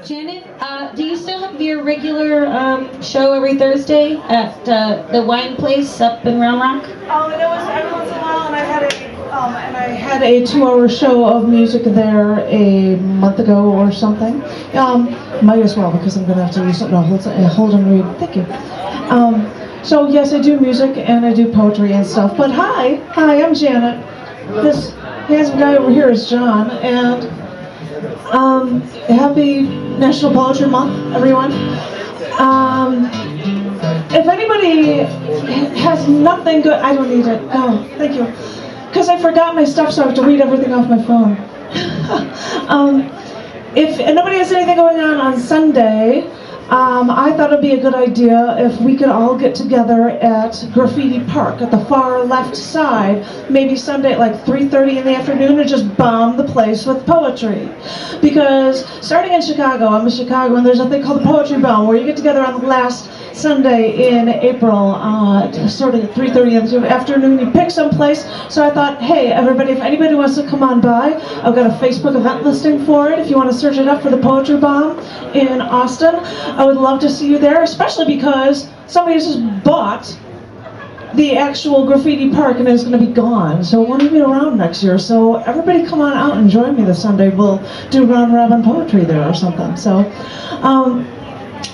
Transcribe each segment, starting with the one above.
Janet, do you still have your regular show every Thursday at the wine place up in Round Rock? It was every once in a while, and I had a 2-hour show of music there a month ago or something. Might as well, because I'm going to have to use something to hold and read. Thank you. So yes, I do music and I do poetry and stuff. But hi, I'm Janet. This handsome guy over here is John, and happy National Poetry Month, everyone. If anybody has nothing good, I don't need it. No, thank you. Because I forgot my stuff, so I have to read everything off my phone. If nobody has anything going on Sunday, I thought it'd be a good idea if we could all get together at Graffiti Park at the far left side, maybe Sunday at like 3:30 in the afternoon, and just bomb the place with poetry. Because starting in Chicago, I'm in Chicago, and there's a thing called the Poetry Bomb, where you get together on the last Sunday in April, starting at 3:30 in the afternoon. You pick some place. So I thought, hey, everybody, if anybody wants to come on by, I've got a Facebook event listing for it. If you want to search it up for the Poetry Bomb in Austin, I would love to see you there, especially because somebody just bought the actual graffiti park and it's going to be gone. So it won't even be around next year. So everybody come on out and join me this Sunday. We'll do round robin poetry there or something. So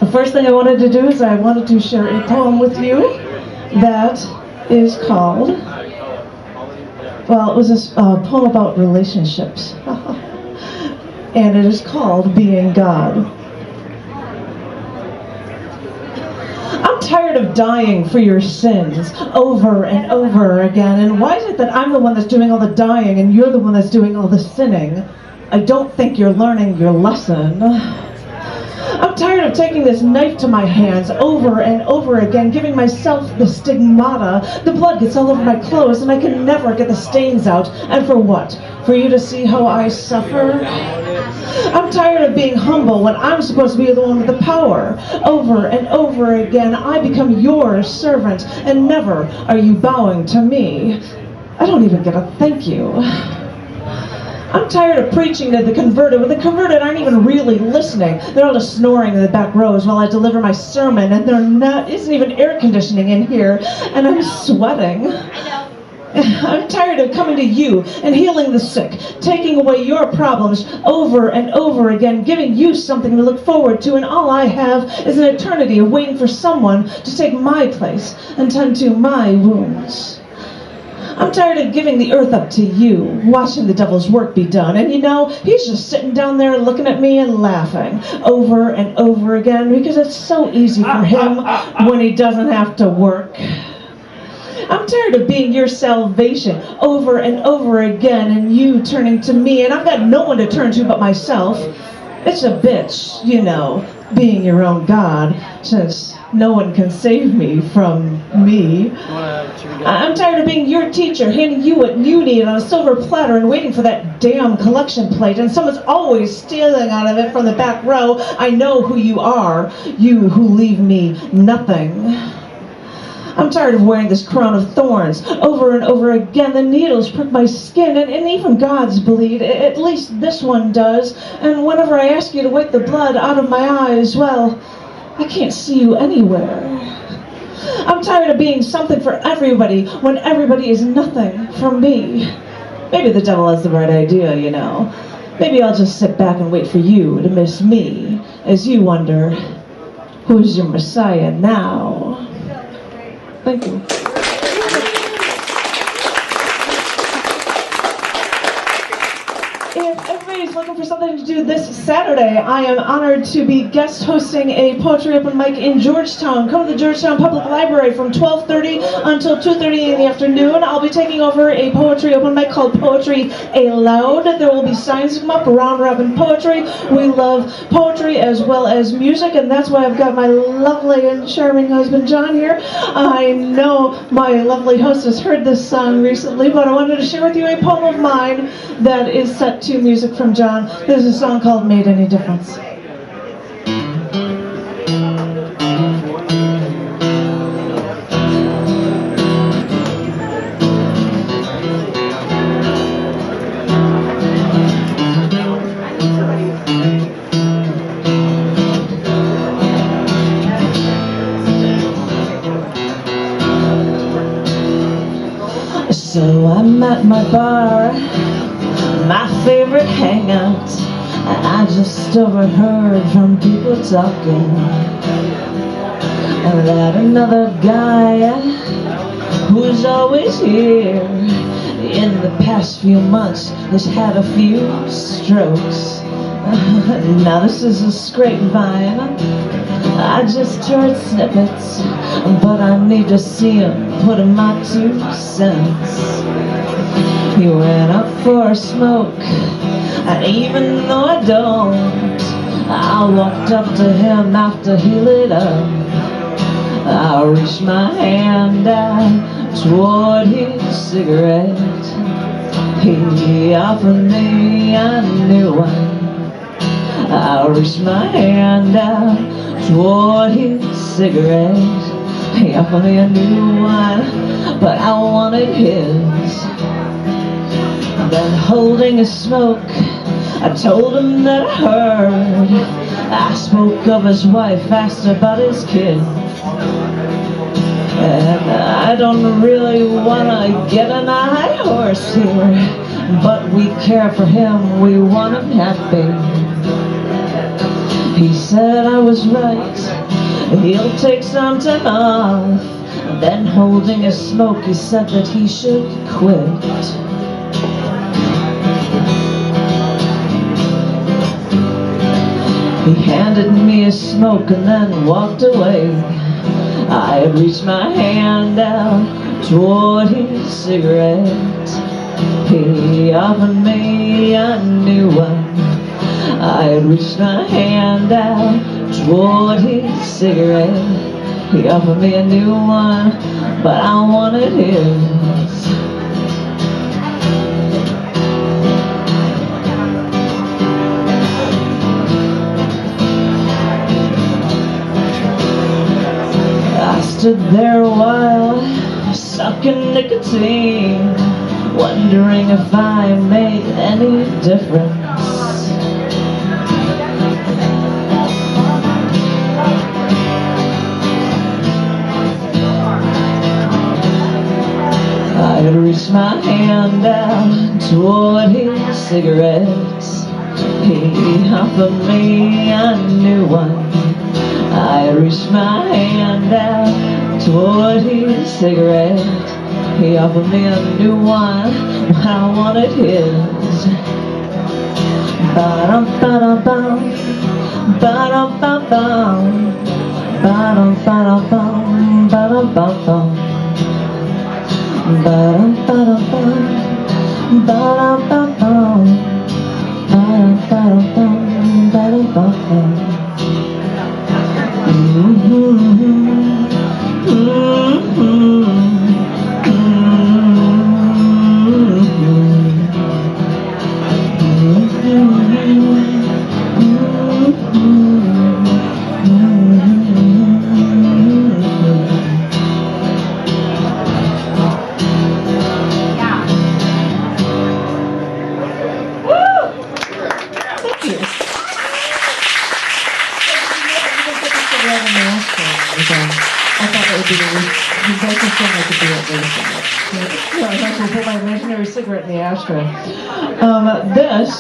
the first thing I wanted to do is I wanted to share a poem with you that is called, well, it was a poem about relationships. And it is called Being God. I'm tired of dying for your sins over and over again. And why is it that I'm the one that's doing all the dying and you're the one that's doing all the sinning? I don't think you're learning your lesson. I'm tired of taking this knife to my hands over and over again, giving myself the stigmata. The blood gets all over my clothes and I can never get the stains out. And for what? For you to see how I suffer? I'm tired of being humble when I'm supposed to be the one with the power. Over and over again, I become your servant, and never are you bowing to me. I don't even get a thank you. I'm tired of preaching to the converted when the converted aren't even really listening. They're all just snoring in the back rows while I deliver my sermon, and there isn't even air conditioning in here, and I'm sweating. I'm tired of coming to you and healing the sick, taking away your problems over and over again, giving you something to look forward to, and all I have is an eternity of waiting for someone to take my place and tend to my wounds. I'm tired of giving the earth up to you, watching the devil's work be done, and you know, he's just sitting down there looking at me and laughing over and over again because it's so easy for him when he doesn't have to work. I'm tired of being your salvation over and over again and you turning to me, and I've got no one to turn to but myself. It's a bitch, you know, being your own God, since no one can save me from me. I'm tired of being your teacher, handing you what you need on a silver platter and waiting for that damn collection plate, and someone's always stealing out of it from the back row. I know who you are, you who leave me nothing. I'm tired of wearing this crown of thorns over and over again. The needles prick my skin, and even gods bleed. At least this one does. And whenever I ask you to wipe the blood out of my eyes, well, I can't see you anywhere. I'm tired of being something for everybody when everybody is nothing for me. Maybe the devil has the right idea, you know. Maybe I'll just sit back and wait for you to miss me as you wonder, who's your Messiah now? Thank you. If everybody's looking for something to do this Saturday, I am honored to be guest hosting a poetry open mic in Georgetown. Come to the Georgetown Public Library from 12:30 until 2:30 in the afternoon. I'll be taking over a poetry open mic called Poetry Aloud. There will be signs come up, round robin poetry. We love poetry as well as music, and that's why I've got my lovely and charming husband John here. I know my lovely host has heard this song recently, but I wanted to share with you a poem of mine that is set to music from John. There's a song called Made Any Difference. So I'm at my bar, my favorite hangout, and I just overheard from people talking that another guy who's always here in the past few months has had a few strokes. Now this is a grapevine, I just heard snippets, but I need to see him put in my 2 cents. He went up for a smoke, and even though I don't, I walked up to him after he lit up. I reached my hand out toward his cigarette. He offered me a new one. I reached my hand out toward his cigarette. He offered me a new one, but I wanted his. Then holding a smoke, I told him that I heard. I spoke of his wife, asked about his kid. And I don't really wanna get on a high horse here, but we care for him, we want him happy. He said I was right, he'll take some time off. Then holding his smoke, he said that he should quit. He handed me a smoke and then walked away. I had reached my hand out toward his cigarette. He offered me a new one. I had reached my hand out toward his cigarette. He offered me a new one, but I wanted his. I stood there a while, sucking nicotine, wondering if I made any difference. I had reached my hand out toward his cigarettes. He offered me a new one. I reached my hand out toward his cigarette. He offered me a new one, but I wanted his. Ba-dum-ba-dum-bum, ba-dum-bum-bum, ba-dum-ba-dum-bum, ba-dum-bum-bum, ba-dum-ba-dum-bum, ba-dum-bum-bum, ba-dum-ba-dum-bum, ba-dum-bum-bum. I thought that would be the nicest thing I could do at this. Yeah, I thought put my imaginary cigarette in the ashtray. This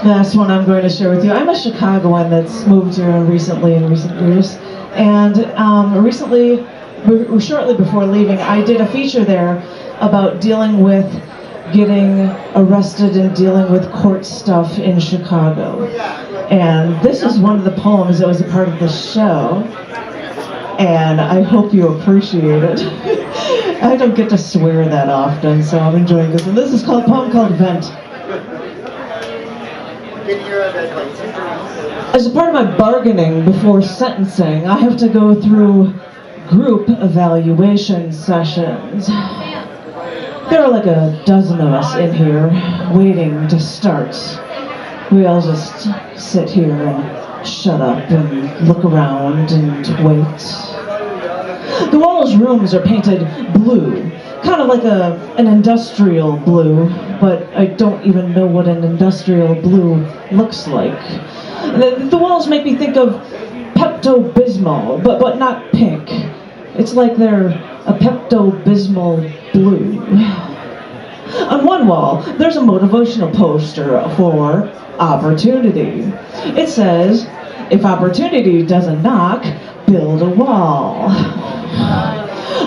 last one I'm going to share with you. I'm a Chicagoan that's moved here recently in recent years, and recently, shortly before leaving, I did a feature there about dealing with getting arrested and dealing with court stuff in Chicago. And this is one of the poems that was a part of the show, and I hope you appreciate it. I don't get to swear that often, so I'm enjoying this. And this is called a poem called Vent. As a part of my bargaining before sentencing, I have to go through group evaluation sessions. There are like a dozen of us in here waiting to start. We all just sit here and shut up and look around and wait. The walls' rooms are painted blue, kind of like an industrial blue, but I don't even know what an industrial blue looks like. The walls make me think of Pepto-Bismol, but not pink. It's like they're a Pepto-Bismol blue. On one wall, there's a motivational poster for opportunity. It says, if opportunity doesn't knock, build a wall.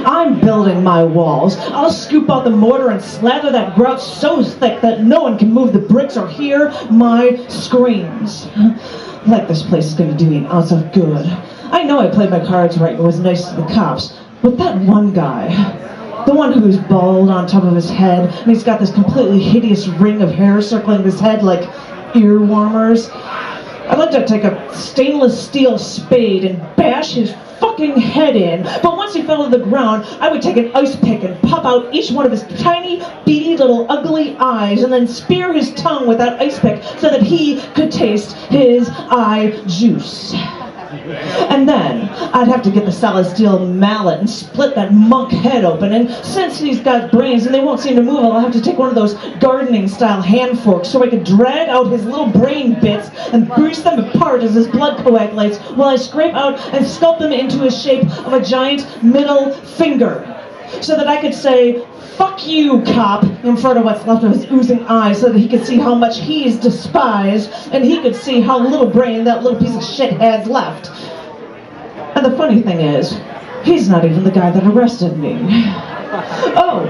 I'm building my walls. I'll scoop out the mortar and slather that grout so thick that no one can move the bricks or hear my screams. Like this place is going to do me an ounce of good. I know I played my cards right and was nice to the cops, but that one guy, the one who's bald on top of his head, and he's got this completely hideous ring of hair circling his head like ear warmers, I'd like to take a stainless steel spade and bash his fucking head in, but once he fell to the ground, I would take an ice pick and pop out each one of his tiny, beady little ugly eyes and then spear his tongue with that ice pick so that he could taste his eye juice. And then I'd have to get the solid steel mallet and split that monk head open, and since he's got brains and they won't seem to move, I'll have to take one of those gardening style hand forks so I can drag out his little brain bits and grease them apart as his blood coagulates while I scrape out and sculpt them into the shape of a giant middle finger, so that I could say, "Fuck you, cop," in front of what's left of his oozing eyes, so that he could see how much he's despised, and he could see how little brain that little piece of shit has left. And the funny thing is, he's not even the guy that arrested me. Oh,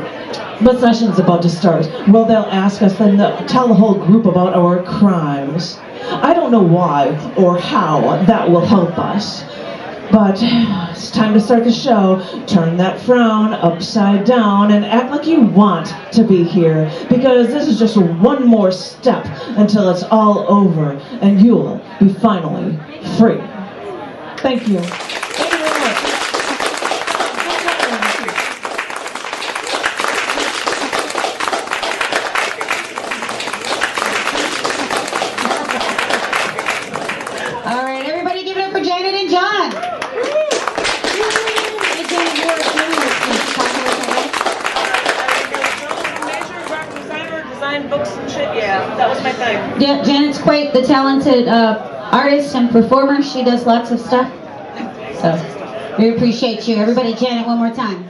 but session's about to start. Well, they'll ask us, then tell the whole group about our crimes. I don't know why or how that will help us. But it's time to start the show. Turn that frown upside down and act like you want to be here, because this is just one more step until it's all over and you'll be finally free. Thank you. Thank you very much. All right, everybody give it up for Janet and John. Books and shit, yeah, that was my thing. Yeah, Janet's quite the talented artist and performer. She does lots of stuff. So, we appreciate you. Everybody, Janet, one more time.